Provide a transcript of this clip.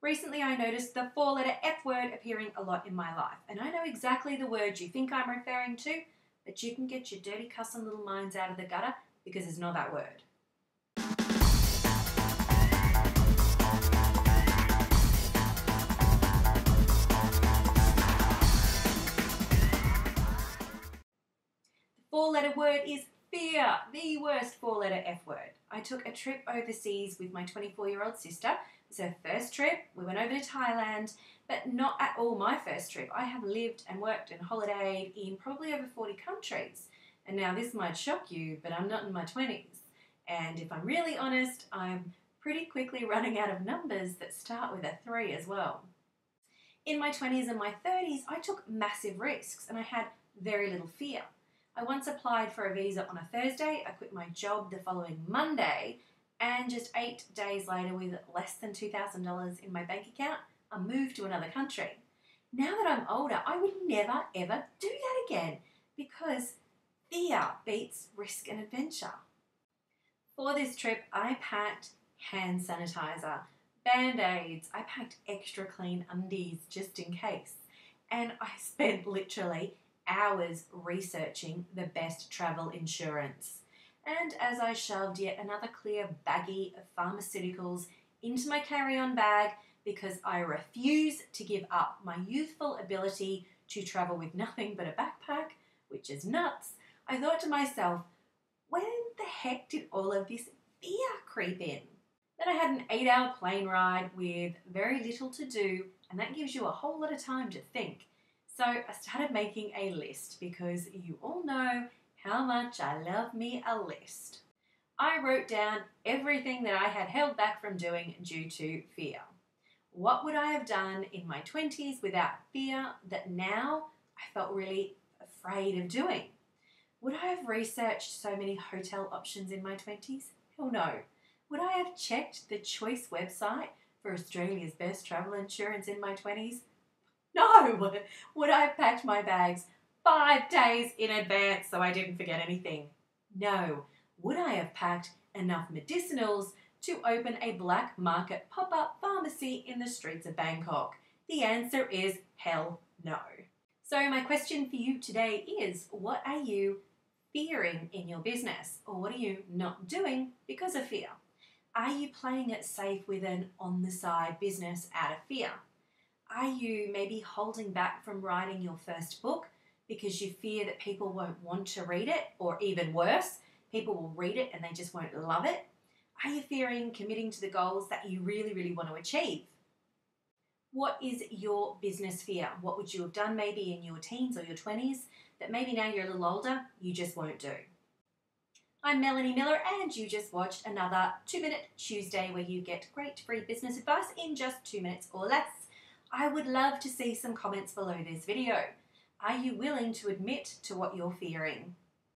Recently, I noticed the four-letter F word appearing a lot in my life, and I know exactly the word you think I'm referring to, but you can get your dirty cussing little minds out of the gutter because it's not that word. The four-letter word is fear, the worst four-letter F word. I took a trip overseas with my 24-year-old sister. It was her first trip. We went over to Thailand, but not at all my first trip. I have lived and worked and holidayed in probably over 40 countries. And now this might shock you, but I'm not in my 20s. And if I'm really honest, I'm pretty quickly running out of numbers that start with a 3 as well. In my 20s and my 30s, I took massive risks and I had very little fear. I once applied for a visa on a Thursday, I quit my job the following Monday, and just 8 days later, with less than $2,000 in my bank account, I moved to another country. Now that I'm older, I would never ever do that again because fear beats risk and adventure. For this trip, I packed hand sanitizer, Band-Aids, I packed extra clean undies just in case, and I spent literally hours researching the best travel insurance. And as I shoved yet another clear baggie of pharmaceuticals into my carry-on bag because I refuse to give up my youthful ability to travel with nothing but a backpack, which is nuts, I thought to myself, when the heck did all of this fear creep in? Then I had an 8-hour plane ride with very little to do, and that gives you a whole lot of time to think. So I started making a list because you all know how much I love me a list. I wrote down everything that I had held back from doing due to fear. What would I have done in my 20s without fear that now I felt really afraid of doing? Would I have researched so many hotel options in my 20s? Hell no. Would I have checked the Choice website for Australia's best travel insurance in my 20s? No! Would I have packed my bags 5 days in advance so I didn't forget anything? No. Would I have packed enough medicinals to open a black market pop-up pharmacy in the streets of Bangkok? The answer is hell no. So my question for you today is, what are you fearing in your business? Or what are you not doing because of fear? Are you playing it safe with an on-the-side business out of fear? Are you maybe holding back from writing your first book because you fear that people won't want to read it, or even worse, people will read it and they just won't love it? Are you fearing committing to the goals that you really want to achieve? What is your business fear? What would you have done maybe in your teens or your 20s that maybe now you're a little older, you just won't do? I'm Melanie Miller, and you just watched another 2-Minute Tuesday where you get great free business advice in just 2 minutes or less. I would love to see some comments below this video. Are you willing to admit to what you're fearing?